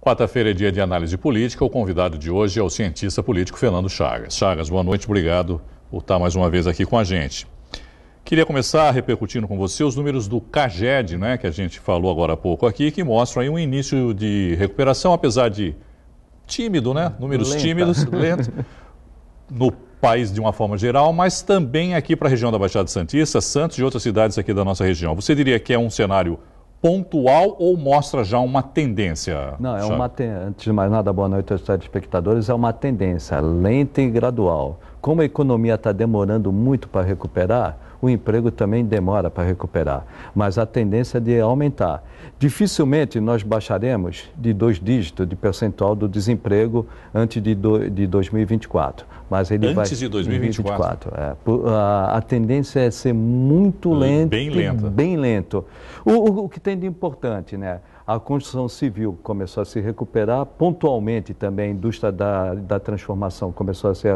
Quarta-feira é dia de análise política. O convidado de hoje é o cientista político Fernando Chagas. Chagas, boa noite, obrigado por estar mais uma vez aqui com a gente. Queria começar repercutindo com você os números do CAGED, né, que a gente falou agora há pouco aqui, que mostram aí um início de recuperação, apesar de tímido, né? Números tímidos, lentos, no país de uma forma geral, mas também aqui para a região da Baixada Santista, Santos e outras cidades aqui da nossa região. Você diria que é um cenário pontual ou mostra já uma tendência? Não, antes de mais nada, boa noite aos telespectadores, é uma tendência lenta e gradual. Como a economia está demorando muito para recuperar, o emprego também demora para recuperar, mas a tendência é de aumentar. Dificilmente nós baixaremos de 2 dígitos de percentual do desemprego antes de 2024. Mas ele antes de 2024? A tendência é ser muito lento, bem lento. O que tem de importante, né? A construção civil começou a se recuperar, pontualmente também a indústria da transformação começou a se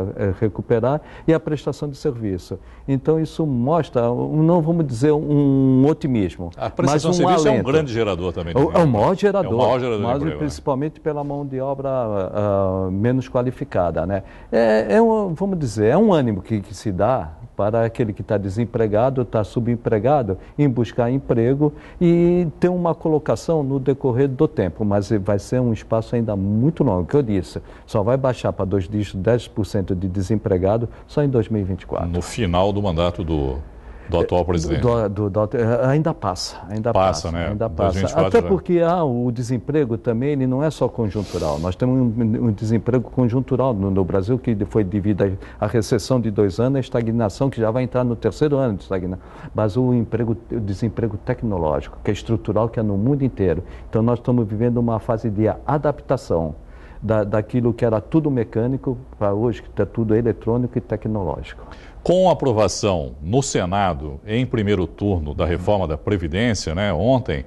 recuperar e a prestação de serviço. Então isso mostra, não vamos dizer um otimismo, a prestação de serviço alento. É um grande gerador também. É o maior gerador, mas principalmente pela mão de obra menos qualificada, né? Vamos dizer, é um ânimo que se dá para aquele que está desempregado, está subempregado, em buscar emprego e ter uma colocação no decorrer do tempo, mas vai ser um espaço ainda muito longo, que eu disse, só vai baixar para 2 dígitos, 10% de desempregado só em 2024. No final do mandato do atual presidente. Ainda passa. Né? Ainda passa. Até porque o desemprego também ele não é só conjuntural. Nós temos um desemprego conjuntural no Brasil que foi devido à recessão de 2 anos, a estagnação que já vai entrar no 3º ano de estagnação. Mas o desemprego tecnológico, que é estrutural, que é no mundo inteiro. Então nós estamos vivendo uma fase de adaptação daquilo que era tudo mecânico para hoje, que está tudo eletrônico e tecnológico. Com a aprovação no Senado, em primeiro turno, da reforma da Previdência, né, ontem,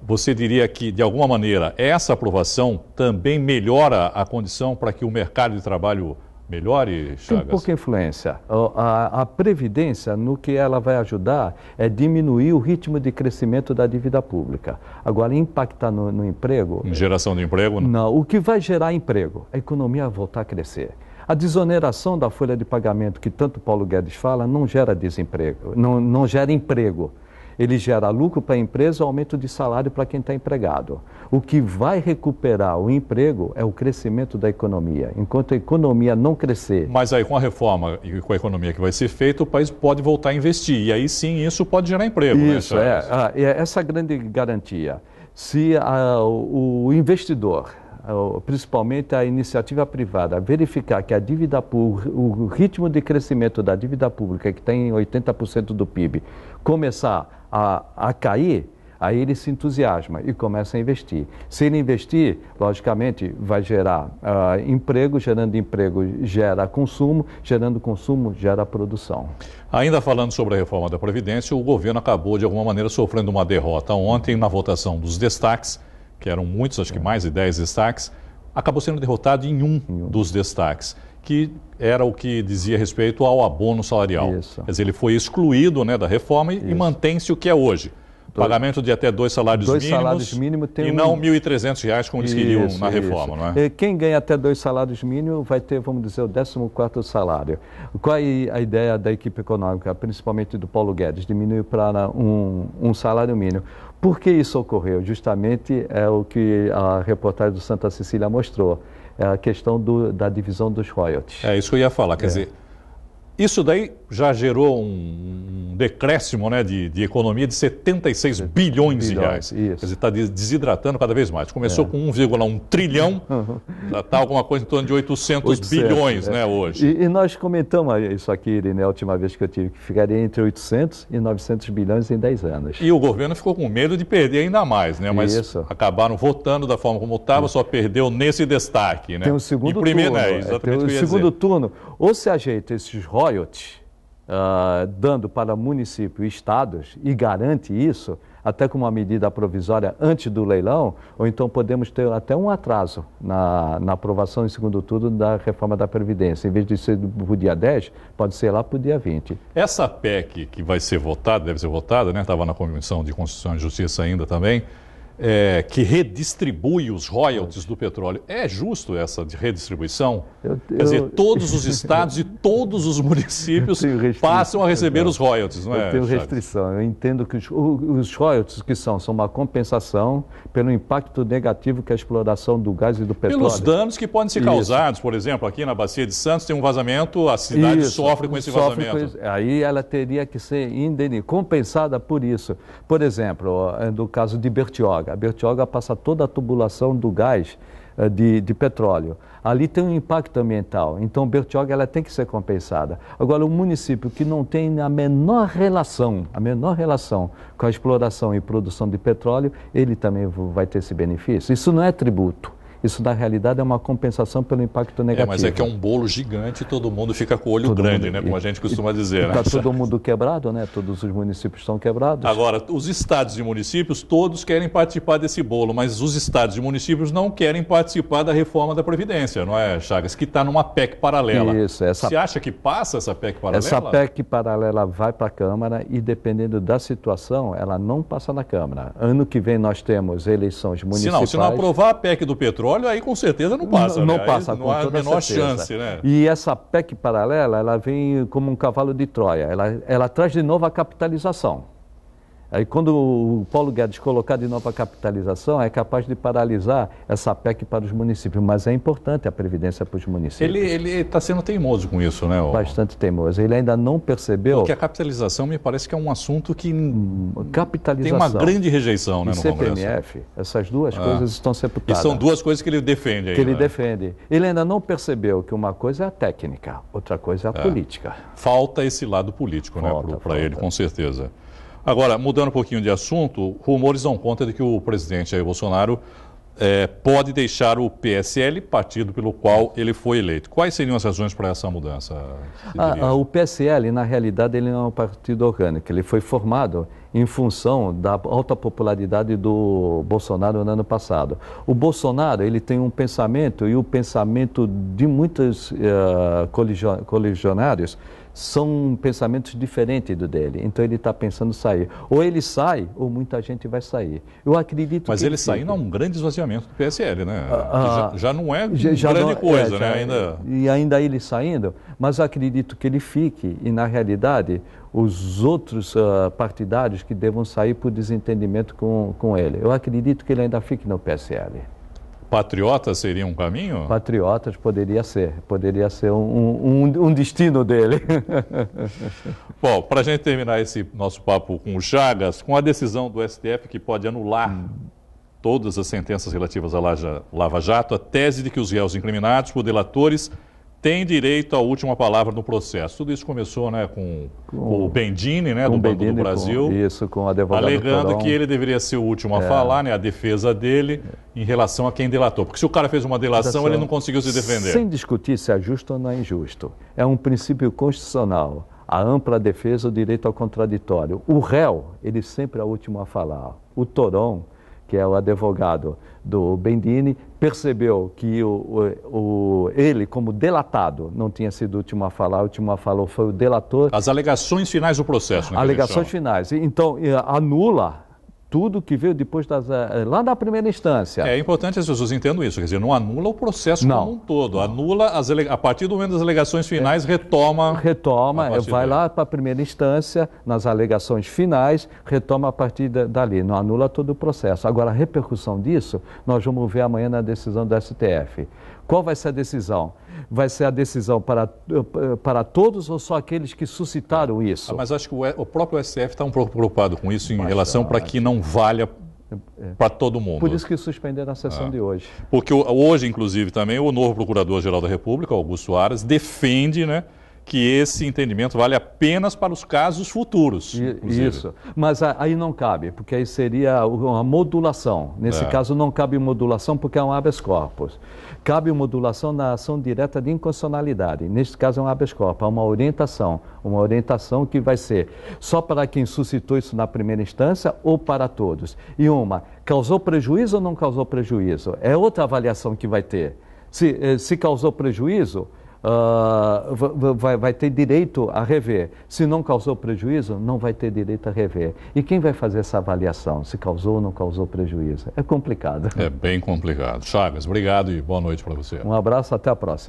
você diria que, de alguma maneira, essa aprovação também melhora a condição para que o mercado de trabalho melhore, Chagas? Tem pouca influência. A Previdência, no que ela vai ajudar, é diminuir o ritmo de crescimento da dívida pública. Agora, impactar no emprego... Em geração de emprego? Não, o que vai gerar emprego? A economia vai voltar a crescer. A desoneração da folha de pagamento, que tanto Paulo Guedes fala, não gera desemprego, não gera emprego. Ele gera lucro para a empresa, aumento de salário para quem está empregado. O que vai recuperar o emprego é o crescimento da economia. Enquanto a economia não crescer... Mas aí com a reforma e com a economia que vai ser feita, o país pode voltar a investir. E aí sim, isso pode gerar emprego. Isso, né, essa grande garantia. Se o investidor... principalmente a iniciativa privada, verificar que a dívida pública, o ritmo de crescimento da dívida pública, que tem 80% do PIB, começar a cair, aí ele se entusiasma e começa a investir. Se ele investir, logicamente, vai gerar emprego, gerando emprego gera consumo, gerando consumo gera produção. Ainda falando sobre a reforma da Previdência, o governo acabou, de alguma maneira, sofrendo uma derrota ontem na votação dos destaques, que eram muitos, acho que mais de 10 destaques, acabou sendo derrotado em um dos destaques, que era o que dizia respeito ao abono salarial. Isso. Quer dizer, ele foi excluído, né, da reforma e mantém-se o que é hoje. Pagamento de até 2 salários mínimos e não R$ 1.300, como eles queriam na reforma, não é? Quem ganha até 2 salários mínimos vai ter, vamos dizer, o 14º salário. Qual é a ideia da equipe econômica, principalmente do Paulo Guedes? Diminuir para um salário mínimo. Por que isso ocorreu? Justamente é o que a reportagem do Santa Cecília mostrou, é a questão da divisão dos royalties. É isso que eu ia falar, quer dizer, isso daí já gerou um decréscimo, né, de economia de 76 bilhões de reais. Isso. Quer dizer, está desidratando cada vez mais. Começou com 1,1 trilhão, já está alguma coisa em torno de 800 bilhões, né, hoje. E nós comentamos isso aqui, Irene, a última vez que eu tive, que ficaria entre 800 e 900 bilhões em 10 anos. E o governo ficou com medo de perder ainda mais, né? Mas acabaram votando da forma como estava, só perdeu nesse destaque, né? Tem o segundo turno. Tem o segundo turno. Ou se ajeita esses royalties, dando para municípios e estados, e garante isso, até com uma medida provisória antes do leilão, ou então podemos ter até um atraso na aprovação em segundo turno da reforma da Previdência. Em vez de ser para o dia 10, pode ser lá para o dia 20. Essa PEC que vai ser votada, deve ser votada, né? Estava na Comissão de Constituição e Justiça ainda também. que redistribui os royalties do petróleo. É justo essa redistribuição? Quer dizer, todos os estados e todos os municípios passam a receber os royalties, não é? Eu tenho restrição. Eu entendo que os royalties que são uma compensação pelo impacto negativo que a exploração do gás e do petróleo... Pelos danos que podem ser causados, por exemplo, aqui na Bacia de Santos tem um vazamento, a cidade sofre com esse vazamento. Aí ela teria que ser compensada por isso. Por exemplo, no caso de Bertioga. A Bertioga passa toda a tubulação do gás de petróleo. Ali tem um impacto ambiental, então Bertioga ela tem que ser compensada. Agora, um município que não tem a menor relação com a exploração e produção de petróleo, ele também vai ter esse benefício. Isso não é tributo. Isso, na realidade, é uma compensação pelo impacto negativo. Mas é que é um bolo gigante e todo mundo fica com o olho grande, né? Como a gente costuma dizer. Está todo mundo quebrado, né? Todos os municípios estão quebrados. Agora, os estados e municípios, todos querem participar desse bolo, mas os estados e municípios não querem participar da reforma da Previdência, não é, Chagas? Que está numa PEC paralela. Isso. Você acha que passa essa PEC paralela? Essa PEC paralela vai para a Câmara e, dependendo da situação, ela não passa na Câmara. Ano que vem nós temos eleições municipais. Se não aprovar a PEC do petróleo, aí com certeza não passa. Não passa, não há a menor chance, né? E essa PEC paralela, ela vem como um cavalo de Troia. Ela traz de novo a capitalização. Aí quando o Paulo Guedes colocar de novo a capitalização, é capaz de paralisar essa PEC para os municípios. Mas é importante a Previdência para os municípios. Ele está sendo teimoso com isso, né? Bastante teimoso. Ele ainda não percebeu... Porque a capitalização me parece que é um assunto que capitalização tem uma grande rejeição, né, no Congresso. CPMF, essas duas coisas estão sepultadas. E são duas coisas que ele defende aí, ele defende. Ele ainda não percebeu que uma coisa é a técnica, outra coisa é a política. Falta esse lado político, né, para ele, com certeza. Agora, mudando um pouquinho de assunto, rumores dão conta de que o presidente Jair Bolsonaro pode deixar o PSL, partido pelo qual ele foi eleito. Quais seriam as razões para essa mudança? O PSL, na realidade, ele não é um partido orgânico. Ele foi formado em função da alta popularidade do Bolsonaro no ano passado. O Bolsonaro, ele tem um pensamento, e o pensamento de muitos colisionários são pensamentos diferentes do dele. Então ele está pensando sair. Ou ele sai, ou muita gente vai sair. Eu acredito Mas que ele saindo é um grande esvaziamento do PSL, né? Já não é grande coisa, né? E ainda ele saindo, mas eu acredito que ele fique, e na realidade os outros partidários que devam sair por desentendimento com ele. Eu acredito que ele ainda fique no PSL. Patriotas seria um caminho? Patriotas poderia ser um destino dele. Bom, para a gente terminar esse nosso papo com o Chagas, com a decisão do STF que pode anular todas as sentenças relativas à Lava Jato, a tese de que os réus incriminados por delatores têm direito à última palavra no processo. Tudo isso começou, né, com o Bendini, né, do Banco do Brasil, com o advogado alegando Torão, que ele deveria ser o último a falar, né, a defesa dele em relação a quem delatou. Porque se o cara fez uma delação, ele não conseguiu se defender. Sem discutir se é justo ou não é injusto. É um princípio constitucional. A ampla defesa, o direito ao contraditório. O réu, ele sempre é o último a falar. O Torão, que é o advogado do Bendini, percebeu que ele, como delatado, não tinha sido o último a falar, o último a falar foi o delator. As alegações finais do processo, né? Alegações finais. Então, anula tudo que veio depois lá da primeira instância. É importante as pessoas entendam isso, quer dizer, não anula o processo como um todo, anula, a partir do momento das alegações finais, retoma, vai lá para a primeira instância, nas alegações finais, retoma a partir dali, não anula todo o processo. Agora, a repercussão disso, nós vamos ver amanhã na decisão do STF. Qual vai ser a decisão? Vai ser a decisão para todos ou só aqueles que suscitaram isso? Mas acho que o próprio STF está um pouco preocupado com isso em relação para que não valha para todo mundo. Por isso que suspenderam a sessão de hoje. Porque hoje, inclusive, também o novo Procurador-Geral da República, Augusto Aras, defende, né, que esse entendimento vale apenas para os casos futuros. Isso, mas aí não cabe, porque aí seria uma modulação. Nesse caso não cabe modulação porque é um habeas corpus. Cabe modulação na ação direta de inconstitucionalidade. Neste caso é um habeas corpus, é uma orientação que vai ser só para quem suscitou isso na primeira instância ou para todos. E causou prejuízo ou não causou prejuízo? É outra avaliação que vai ter. Se causou prejuízo, vai ter direito a rever. Se não causou prejuízo, não vai ter direito a rever. E quem vai fazer essa avaliação, se causou ou não causou prejuízo? É complicado. É bem complicado. Chagas, obrigado e boa noite para você. Um abraço, até a próxima.